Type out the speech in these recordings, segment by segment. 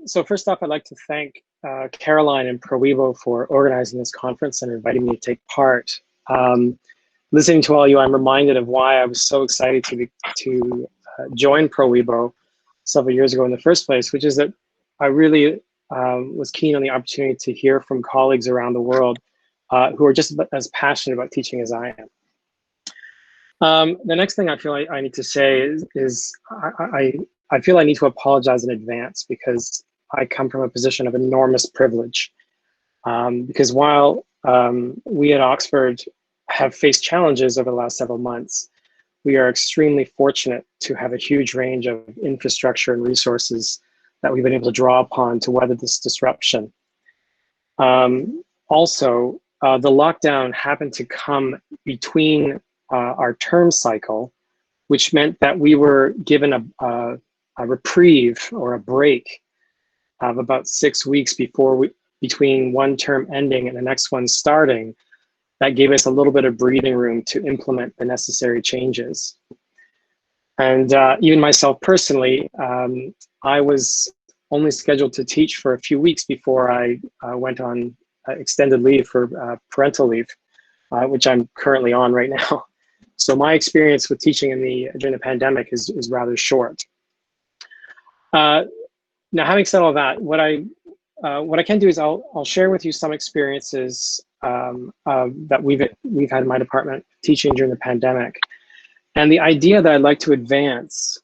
So first off, I'd like to thank Caroline and ProWevo for organizing this conference and inviting me to take part. Listening to all you, I'm reminded of why I was so excited to join ProWevo several years ago in the first place, which is that I really was keen on the opportunity to hear from colleagues around the world who are just as passionate about teaching as I am. The next thing I feel I need to say is I feel I need to apologize in advance because I come from a position of enormous privilege. Because while we at Oxford have faced challenges over the last several months, we are extremely fortunate to have a huge range of infrastructure and resources that we've been able to draw upon to weather this disruption. Also, the lockdown happened to come between our term cycle, which meant that we were given a reprieve or a break of about 6 weeks between one term ending and the next one starting. That gave us a little bit of breathing room to implement the necessary changes. And even myself personally, I was only scheduled to teach for a few weeks before I went on extended leave for parental leave, which I'm currently on right now. So my experience with teaching during the pandemic is rather short. Now, having said all that, what I can do is I'll share with you some experiences that we've had in my department teaching during the pandemic. And the idea that I'd like to advance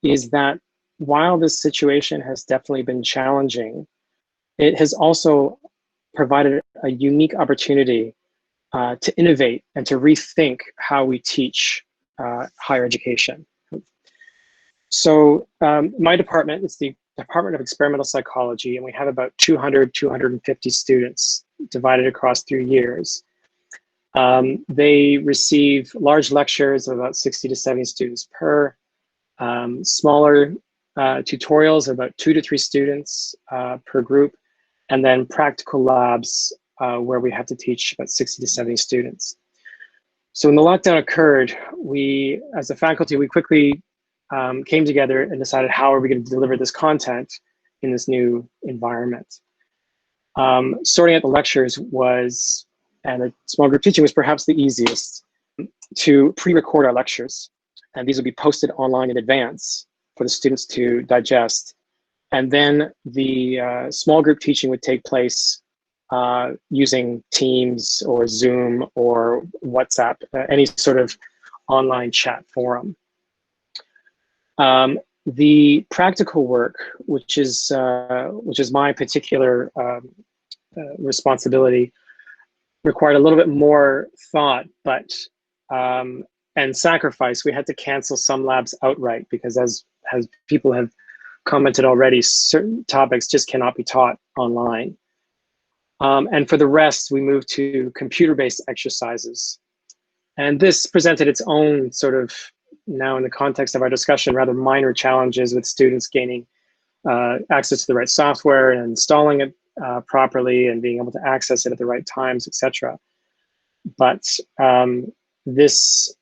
is that while this situation has definitely been challenging, it has also provided a unique opportunity to innovate and to rethink how we teach higher education. So my department is the Department of Experimental Psychology, and we have about 250 students divided across 3 years. They receive large lectures of about 60 to 70 students per, smaller tutorials of about 2 to 3 students per group, and then practical labs where we have to teach about 60 to 70 students. So when the lockdown occurred, we, as a faculty, we quickly came together and decided how are we going to deliver this content in this new environment. Sorting out the lectures and the small group teaching was perhaps the easiest. To pre-record our lectures, and these would be posted online in advance for the students to digest. And then the small group teaching would take place using Teams or Zoom or WhatsApp, any sort of online chat forum. The practical work, which is my particular responsibility, required a little bit more thought, but and sacrifice. We had to cancel some labs outright because, as people have commented already, certain topics just cannot be taught online. And for the rest, we moved to computer-based exercises, and this presented its own sort of, now in the context of our discussion, rather minor challenges with students gaining access to the right software and installing it properly and being able to access it at the right times, etc. But this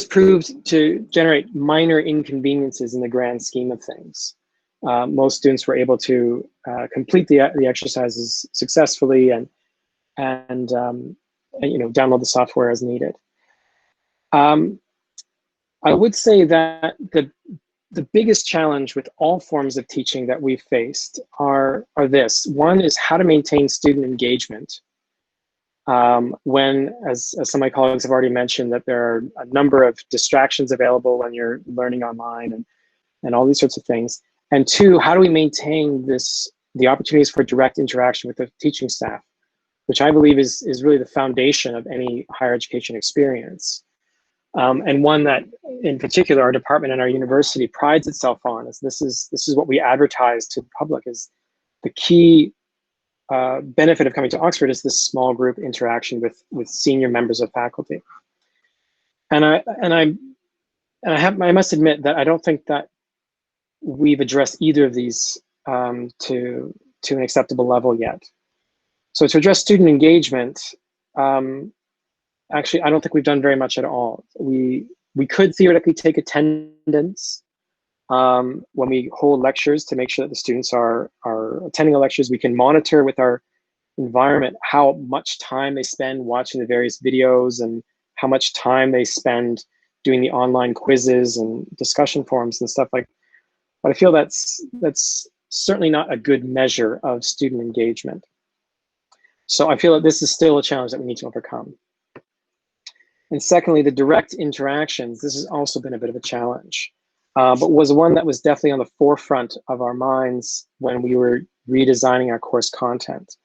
proved to generate minor inconveniences in the grand scheme of things. Most students were able to complete the exercises successfully and download the software as needed. I would say that the biggest challenge with all forms of teaching that we've faced are this. One is how to maintain student engagement when, as some of my colleagues have already mentioned, that there are a number of distractions available when you're learning online and all these sorts of things. And two, how do we maintain the opportunities for direct interaction with the teaching staff, which I believe is really the foundation of any higher education experience. And one that, in particular, our department and our university prides itself on, is this is what we advertise to the public, is the key benefit of coming to Oxford is this small group interaction with senior members of faculty. And I must admit that I don't think that we've addressed either of these to an acceptable level yet. So to address student engagement, actually, I don't think we've done very much at all. We could theoretically take attendance when we hold lectures to make sure that the students are attending the lectures. We can monitor with our environment how much time they spend watching the various videos and how much time they spend doing the online quizzes and discussion forums and stuff like that. But I feel that's certainly not a good measure of student engagement. So I feel that this is still a challenge that we need to overcome. And secondly, the direct interactions. This has also been a bit of a challenge, but was one that was definitely on the forefront of our minds when we were redesigning our course content.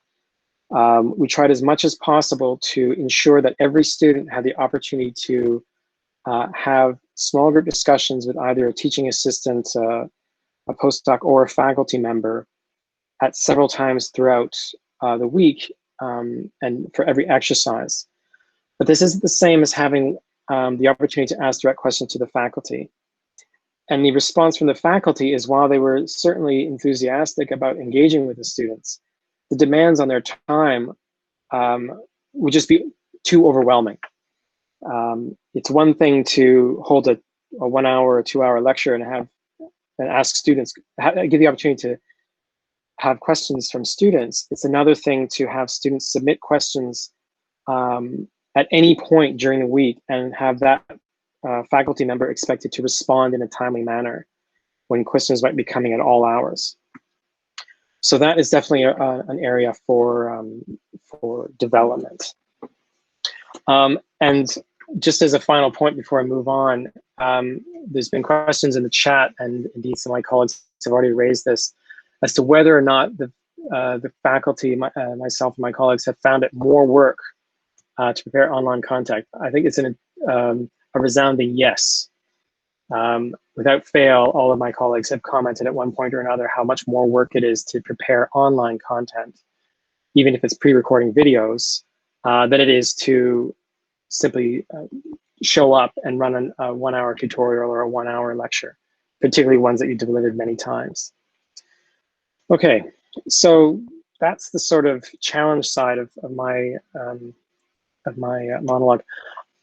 We tried as much as possible to ensure that every student had the opportunity to have small group discussions with either a teaching assistant, a postdoc, or a faculty member at several times throughout the week, and for every exercise. But this isn't the same as having the opportunity to ask direct questions to the faculty. And the response from the faculty is, while they were certainly enthusiastic about engaging with the students, the demands on their time would just be too overwhelming. It's one thing to hold a 1 hour or 2 hour lecture and ask students, give the opportunity to have questions from students. It's another thing to have students submit questions at any point during the week and have that faculty member expected to respond in a timely manner when questions might be coming at all hours. So that is definitely an area for development. And just as a final point before I move on, there's been questions in the chat, and indeed some of my colleagues have already raised this, as to whether or not the faculty, myself and my colleagues, have found it more work to prepare online content. I think it's a resounding yes. Without fail, all of my colleagues have commented at one point or another how much more work it is to prepare online content, even if it's pre-recording videos, than it is to simply show up and run a 1 hour tutorial or a 1 hour lecture, particularly ones that you delivered many times. Okay, so that's the sort of challenge side of my monologue.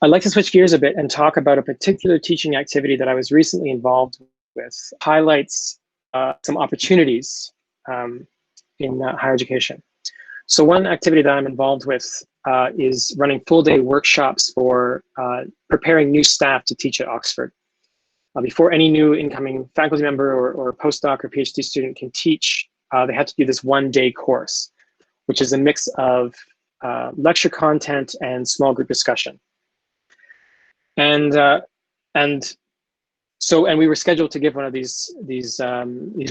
I'd like to switch gears a bit and talk about a particular teaching activity that I was recently involved with. Highlights some opportunities in higher education. So one activity that I'm involved with is running full-day workshops for preparing new staff to teach at Oxford. Before any new incoming faculty member or postdoc or PhD student can teach, they have to do this one-day course, which is a mix of lecture content and small group discussion. And we were scheduled to give one of these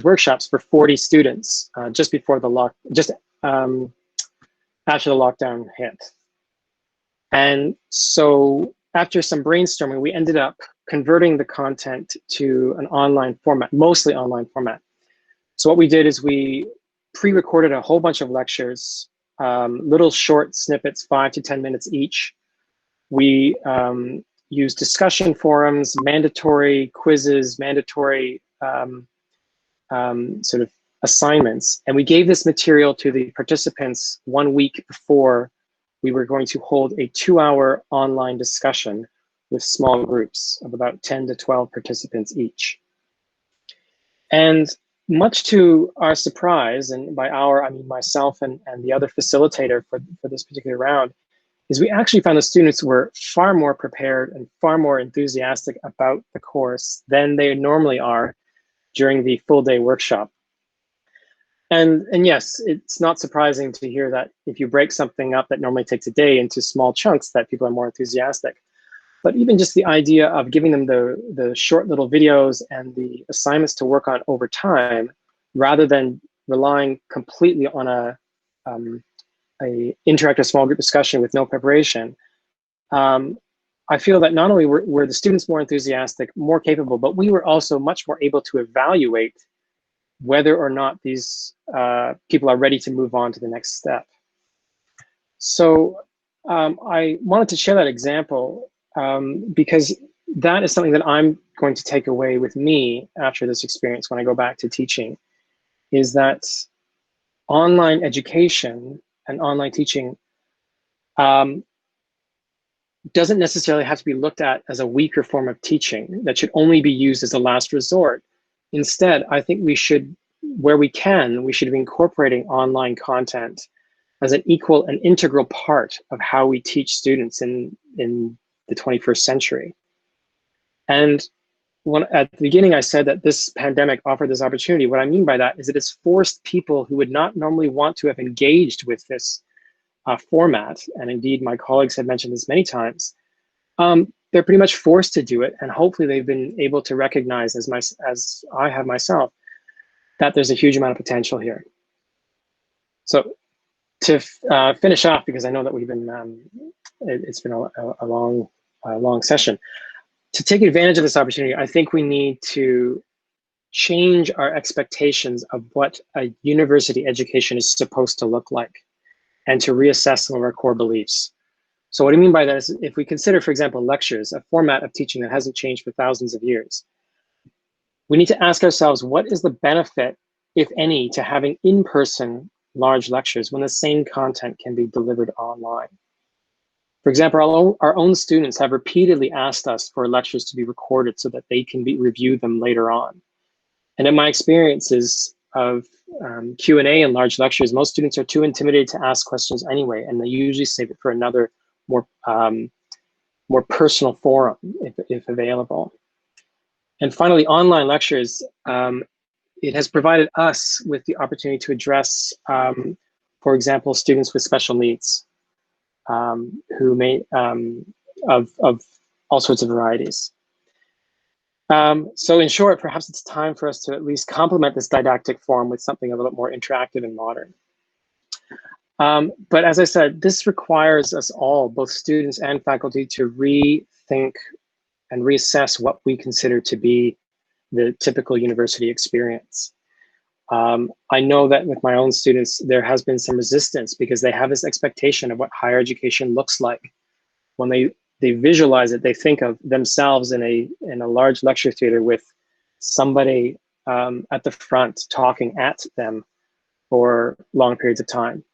workshops for 40 students just before after the lockdown hit. And so after some brainstorming, we ended up converting the content to an online format, mostly online format. So what we did is we pre-recorded a whole bunch of lectures, little short snippets, 5 to 10 minutes each. We used discussion forums, mandatory quizzes, mandatory sort of assignments. And we gave this material to the participants 1 week before we were going to hold a 2-hour online discussion with small groups of about 10 to 12 participants each. And much to our surprise, and by our, I mean myself and the other facilitator for this particular round, is we actually found the students were far more prepared and far more enthusiastic about the course than they normally are during the full-day workshop. And yes, it's not surprising to hear that if you break something up that normally takes a day into small chunks, that people are more enthusiastic. But even just the idea of giving them the short little videos and the assignments to work on over time, rather than relying completely on a interactive small group discussion with no preparation, I feel that not only were the students more enthusiastic, more capable, but we were also much more able to evaluate whether or not these people are ready to move on to the next step. So I wanted to share that example because that is something that I'm going to take away with me after this experience when I go back to teaching, is that online education and online teaching doesn't necessarily have to be looked at as a weaker form of teaching that should only be used as a last resort. Instead, I think we should, where we can, we should be incorporating online content as an equal and integral part of how we teach students in the 21st century. And at the beginning, I said that this pandemic offered this opportunity. What I mean by that is it has forced people who would not normally want to have engaged with this format, and indeed my colleagues have mentioned this many times, they're pretty much forced to do it, and hopefully they've been able to recognize, as I have myself, that there's a huge amount of potential here. So to finish off, because I know that we've been, it's been a long session, to take advantage of this opportunity, I think we need to change our expectations of what a university education is supposed to look like, and to reassess some of our core beliefs. So what I mean by that is, if we consider, for example, lectures, a format of teaching that hasn't changed for thousands of years, we need to ask ourselves, what is the benefit, if any, to having in-person large lectures when the same content can be delivered online? For example, our own students have repeatedly asked us for lectures to be recorded so that they can review them later on. And in my experiences of Q&A and large lectures, most students are too intimidated to ask questions anyway, and they usually save it for another more personal forum, if available. And finally, online lectures, it has provided us with the opportunity to address, for example, students with special needs, who may, of all sorts of varieties. So in short, perhaps it's time for us to at least complement this didactic form with something a little more interactive and modern. But as I said, this requires us all, both students and faculty, to rethink and reassess what we consider to be the typical university experience. I know that with my own students, there has been some resistance because they have this expectation of what higher education looks like. When they visualize it, they think of themselves in a large lecture theater with somebody at the front talking at them for long periods of time.